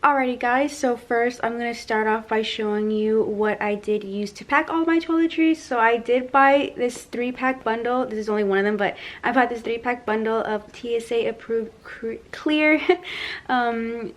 Alrighty guys, so first I'm going to start off by showing you what I did use to pack all my toiletries. So I did buy this 3-pack bundle. This is only one of them, but I bought this 3-pack bundle of TSA approved clear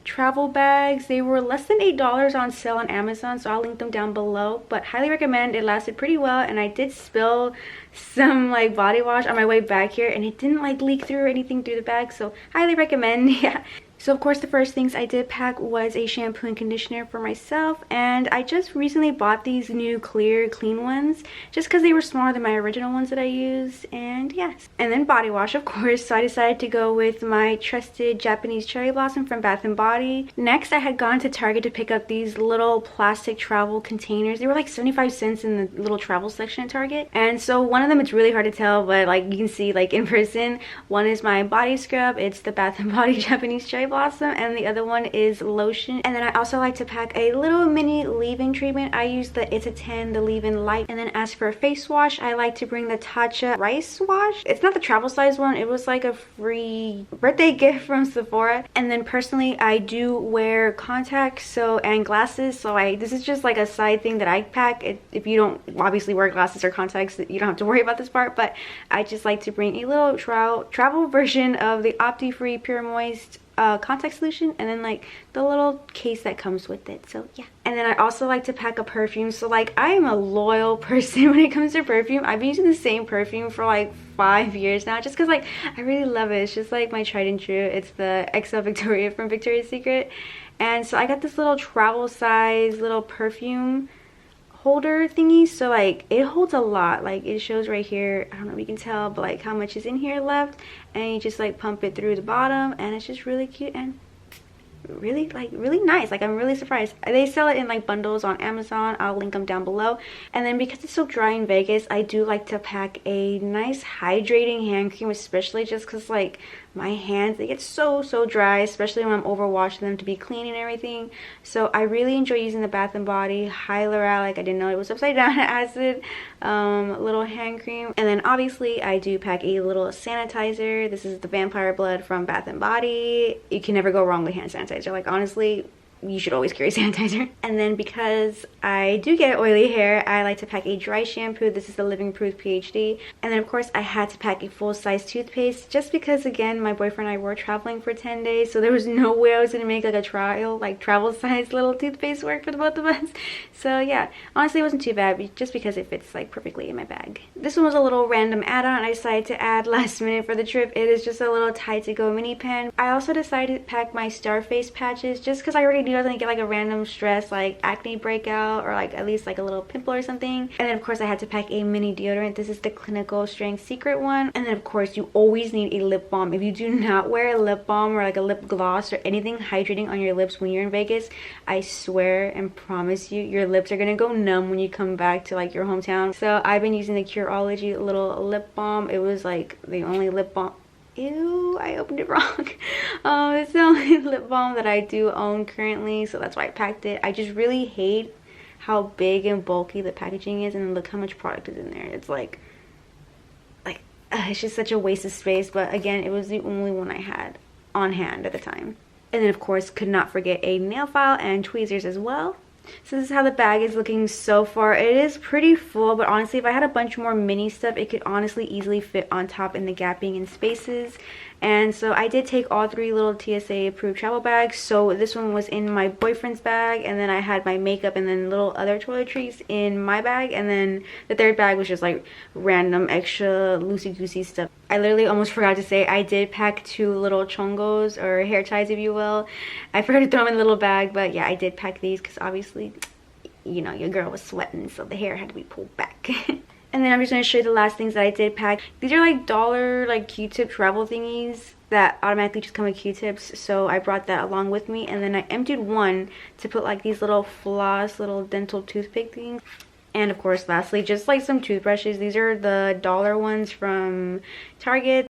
travel bags. They were less than $8 on sale on Amazon, so I'll link them down below, but highly recommend. It lasted pretty well, and I did spill some like body wash on my way back here, and it didn't like leak through or anything through the bag, so highly recommend. Yeah. So of course the first things I did pack was a shampoo and conditioner for myself, and I just recently bought these new clear clean ones just because they were smaller than my original ones that I used. And yes, and then body wash of course, so I decided to go with my trusted Japanese cherry blossom from Bath and Body. Next I had gone to Target to pick up these little plastic travel containers. They were like 75 cents in the little travel section at Target, and so one of them, it's really hard to tell, but like you can see like in person, one is my body scrub, it's the Bath and Body Japanese cherry blossom, and the other one is lotion. And then I also like to pack a little mini leave-in treatment. I use the It's a 10, the leave-in light. And then as for a face wash, I like to bring the Tatcha rice wash. It's not the travel size one, it was like a free birthday gift from Sephora. And then personally I do wear contacts and glasses, so this is just like a side thing that I pack. If you don't obviously wear glasses or contacts, you don't have to worry about this part, but I just like to bring a little travel version of the Opti-Free Pure Moist contact solution, and then like the little case that comes with it. So yeah. And then I also like to pack a perfume. So like I am a loyal person when it comes to perfume. I've been using the same perfume for like 5 years now, just because like I really love it. It's just like my tried and true. It's the XO Victoria from Victoria's Secret. And so I got this little travel size little perfume holder thingy, so like it holds a lot. Like it shows right here, I don't know if you can tell, but like how much is in here left, and you just like pump it through the bottom, and it's just really cute and really nice. Like I'm really surprised. They sell it in like bundles on Amazon. I'll link them down below. And then because it's so dry in Vegas, I do like to pack a nice hydrating hand cream, especially just because like my hands, they get so dry, especially when I'm overwashing them to be clean and everything. So I really enjoy using the Bath and Body Hyaluronic, I didn't know it was upside down acid little hand cream. And then obviously I do pack a little sanitizer. This is the Vampire Blood from Bath and Body. You can never go wrong with hand sanitizer. Like honestly, you should always carry sanitizer. And then because I do get oily hair, I like to pack a dry shampoo. This is the Living Proof PhD. And then of course I had to pack a full-size toothpaste, just because again my boyfriend and I were traveling for 10 days, so there was no way I was gonna make like a travel size little toothpaste work for the both of us. So yeah, honestly it wasn't too bad, just because it fits like perfectly in my bag. This one was a little random add-on I decided to add last minute for the trip. It is just a little Tide to Go mini pen. I also decided to pack my star face patches, just because I already knew I was gonna get like a random stress like acne breakout, or like at least like a little pimple or something. And then of course I had to pack a mini deodorant. This is the Clinical Strength Secret one. And then of course you always need a lip balm. If you do not wear a lip balm or like a lip gloss or anything hydrating on your lips when you're in Vegas, I swear and promise you, your lips are gonna go numb when you come back to like your hometown. So I've been using the Curology little lip balm. It was like the only lip balm. Ew, I opened it wrong. It's the only lip balm that I do own currently, so that's why I packed it. I just really hate how big and bulky the packaging is, and look how much product is in there. It's like it's just such a waste of space, but again, it was the only one I had on hand at the time. And then of course could not forget a nail file and tweezers as well. So this is how the bag is looking so far. It is pretty full, but honestly if I had a bunch more mini stuff, it could honestly easily fit on top in the gapping and spaces. And so I did take all 3 little TSA approved travel bags. So this one was in my boyfriend's bag, and then I had my makeup and then little other toiletries in my bag, and then the 3rd bag was just like random extra loosey-goosey stuff. I literally almost forgot to say I did pack 2 little chongos, or hair ties if you will. I forgot to throw them in the little bag, but yeah, I did pack these because obviously, you know, your girl was sweating, so the hair had to be pulled back. And then I'm just going to show you the last things that I did pack. These are like dollar like Q-tip travel thingies that automatically just come with Q-tips, so I brought that along with me. And then I emptied one to put like these little floss, little dental toothpick things. And of course lastly, just like some toothbrushes. These are the dollar ones from Target.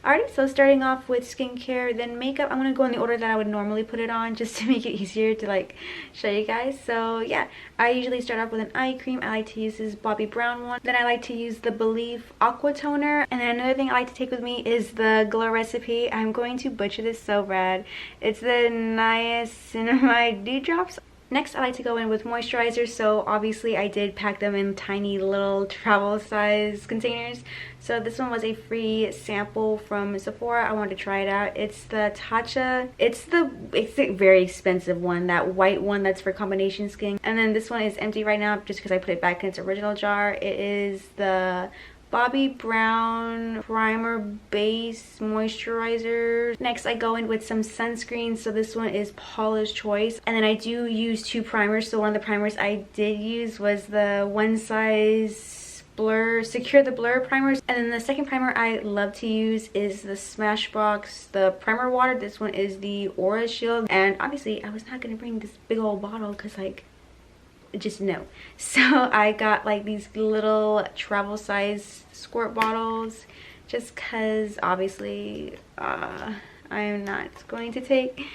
I already so starting off with skincare, then makeup. I'm gonna go in the order that I would normally put it on, just to make it easier to like show you guys. So yeah, I usually start off with an eye cream. I like to use this Bobbi Brown one. Then I like to use the Belief Aqua Toner. And then another thing I like to take with me is the Glow Recipe. I'm going to butcher this so bad. It's the Niacinamide Dew Drops. Next, I like to go in with moisturizer, so obviously I did pack them in tiny little travel size containers. So this one was a free sample from Sephora. I wanted to try it out. It's the Tatcha. It's a very expensive one, that white one that's for combination skin. And then this one is empty right now just because I put it back in its original jar. It is the Bobbi Brown Primer Base Moisturizer. Next, I go in with some sunscreen. So this one is Paula's Choice. And then I do use two primers. So one of the primers I did use was the One Size Blur, Secure the Blur primers. And then the second primer I love to use is the Smashbox, the primer water. This one is the Aura Shield. And obviously, I was not going to bring this big old bottle because like, just no. So I got like these little travel size squirt bottles just because obviously I am not going to take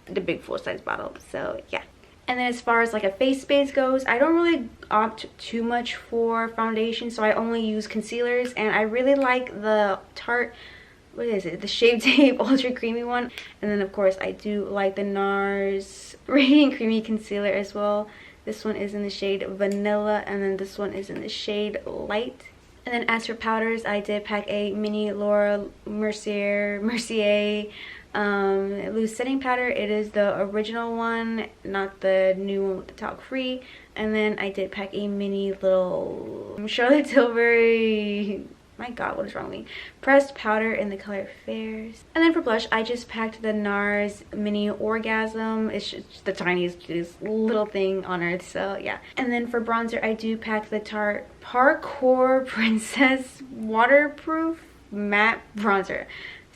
the big full size bottle. So yeah. And then as far as like a face base goes, I don't really opt too much for foundation, so I only use concealers. And I really like the Tarte, what is it, the Shape Tape Ultra Creamy one. And then of course I do like the NARS Radiant Creamy Concealer as well. This one is in the shade Vanilla, and then this one is in the shade Light. And then as for powders, I did pack a mini Laura Mercier loose setting powder. It is the original one, not the new one with the talc free. And then I did pack a mini little Charlotte Tilbury, my god, what is wrong with me, pressed powder in the color Fairs. And then for blush, I just packed the NARS Mini Orgasm. It's just the tiniest, cutest little thing on earth, so yeah. And then for bronzer, I do pack the Tarte Parkour Princess Waterproof Matte Bronzer.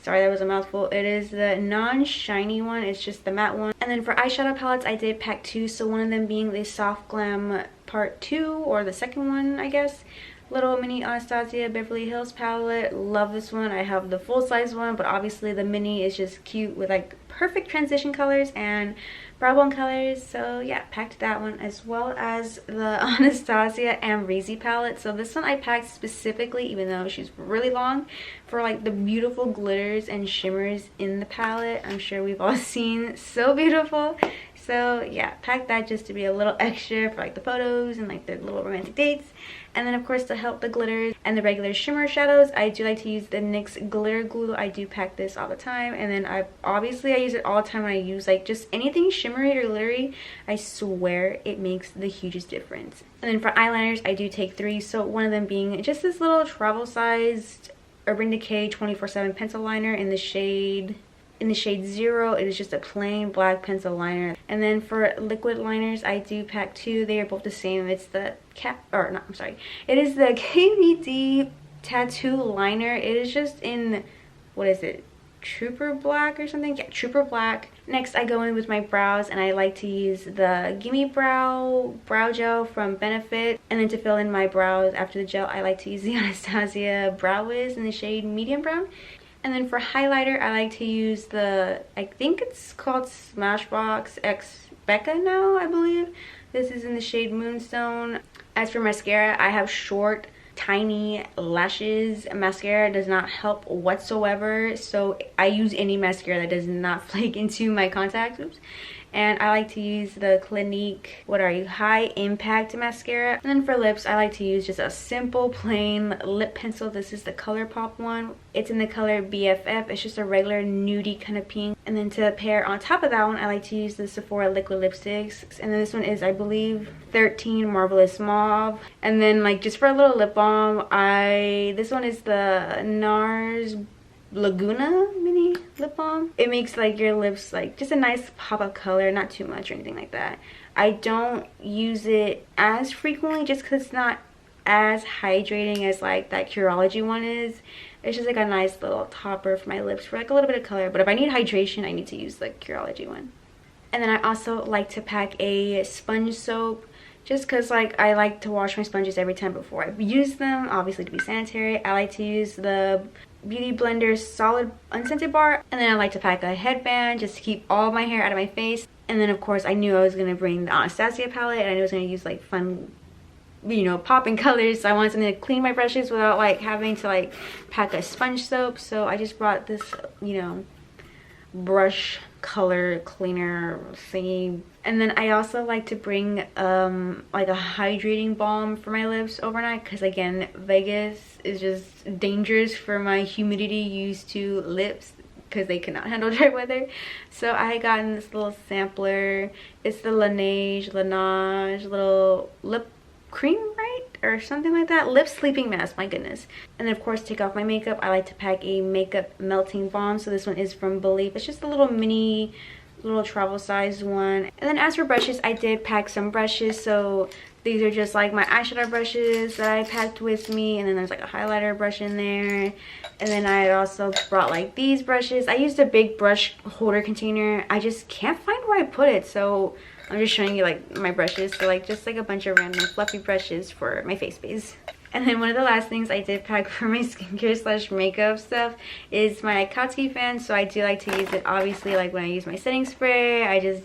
Sorry, that was a mouthful. It is the non-shiny one. It's just the matte one. And then for eyeshadow palettes, I did pack two. So one of them being the Soft Glam Part 2, or the second one, I guess. Little mini Anastasia Beverly Hills palette. Love this one. I have the full size one, but obviously the mini is just cute with like perfect transition colors and brow bone colors. So yeah, packed that one, as well as the Anastasia Amrezy palette. So this one I packed specifically, even though she's really long, for like the beautiful glitters and shimmers in the palette. I'm sure we've all seen, so beautiful. So yeah, packed that just to be a little extra for like the photos and like the little romantic dates. And then of course, to help the glitters and the regular shimmer shadows, I do like to use the NYX glitter glue. I do pack this all the time. And then I use it all the time when I use like just anything shimmery or glittery. I swear it makes the hugest difference. And then for eyeliners, I do take three. So one of them being just this little travel sized Urban Decay 24/7 pencil liner in the shade 0. It is just a plain black pencil liner. And then for liquid liners, I do pack two. They are both the same. It's the it is the KVD Tattoo Liner. It is just in, what is it, Trooper Black or something? Yeah, Trooper Black. Next, I go in with my brows, and I like to use the Gimme Brow Brow Gel from Benefit. And then to fill in my brows after the gel, I like to use the Anastasia Brow Wiz in the shade Medium Brown. And then for highlighter, I like to use the, I think it's called Smashbox X Becca now, I believe. This is in the shade Moonstone. As for mascara, I have short, tiny lashes. Mascara does not help whatsoever, so I use any mascara that does not flake into my contacts. Oops. And I like to use the Clinique, High Impact Mascara. And then for lips, I like to use just a simple plain lip pencil. This is the ColourPop one. It's in the color BFF. It's just a regular nudie kind of pink. And then to pair on top of that one, I like to use the Sephora liquid lipsticks. And then this one is, I believe, 13 Marvelous Mauve. And then like just for a little lip balm, this one is the NARS Laguna mini lip balm. It makes like your lips like just a nice pop of color, not too much or anything like that. I don't use it as frequently just because it's not as hydrating as like that Curology one is. It's just like a nice little topper for my lips for like a little bit of color, but if I need hydration, I need to use the Curology one. And then I also like to pack a sponge soap, just because like I like to wash my sponges every time before I use them, obviously to be sanitary. I like to use the Beauty Blender Solid Unscented Bar. And then I like to pack a headband just to keep all my hair out of my face. And then of course I knew I was going to bring the Anastasia palette, and I knew I was going to use like fun, you know, popping colors. So I wanted something to clean my brushes without like having to like pack a sponge soap. So I just brought this, you know, brush color cleaner thingy. And then I also like to bring like a hydrating balm for my lips overnight, because again, Vegas is just dangerous for my humidity used to lips, because they cannot handle dry weather. So I had gotten this little sampler. It's the Laneige little lip cream, right, or something like that, lip sleeping mask, my goodness. And then of course, take off my makeup, I like to pack a makeup melting balm. So this one is from Believe. It's just a little mini, little travel size one. And then as for brushes, I did pack some brushes. So these are just like my eyeshadow brushes that I packed with me, and then there's like a highlighter brush in there. And then I also brought like these brushes. I used a big brush holder container. I just can't find where I put it, so I'm just showing you like my brushes. So like just like a bunch of random fluffy brushes for my face base. And then one of the last things I did pack for my skincare slash makeup stuff is my Akatsuki fan. So I do like to use it, obviously, like when I use my setting spray, I just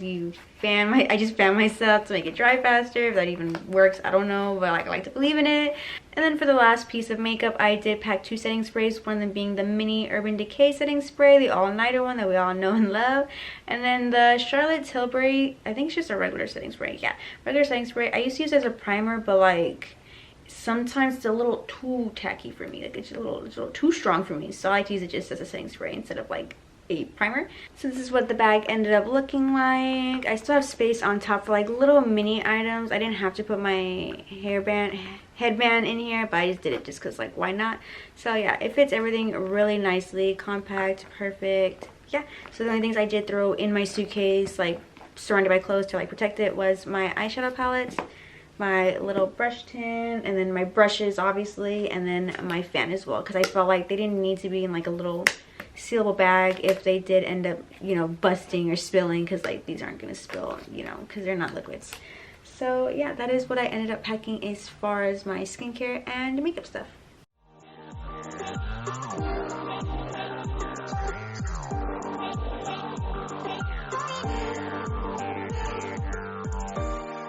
fan myself to make it dry faster. If that even works, I don't know, but like I like to believe in it. And then for the last piece of makeup, I did pack 2 setting sprays, one of them being the mini Urban Decay setting spray, the all-nighter one that we all know and love. And then the Charlotte Tilbury, I think it's just a regular setting spray. Yeah, regular setting spray. I used to use it as a primer, but like sometimes it's a little too tacky for me. Like it's a little too strong for me. So I like to use it just as a setting spray instead of like a primer. So this is what the bag ended up looking like. I still have space on top for like little mini items. I didn't have to put my headband in here, but I just did it just because, like, why not? So yeah, it fits everything really nicely, compact, perfect. Yeah, so the only things I did throw in my suitcase, like surrounded by clothes to like protect it, was my eyeshadow palettes, my little brush tin, and then my brushes obviously, and then my fan as well, because I felt like they didn't need to be in like a little sealable bag if they did end up, you know, busting or spilling, because like these aren't gonna spill, you know, because they're not liquids. So yeah, that is what I ended up packing as far as my skincare and makeup stuff.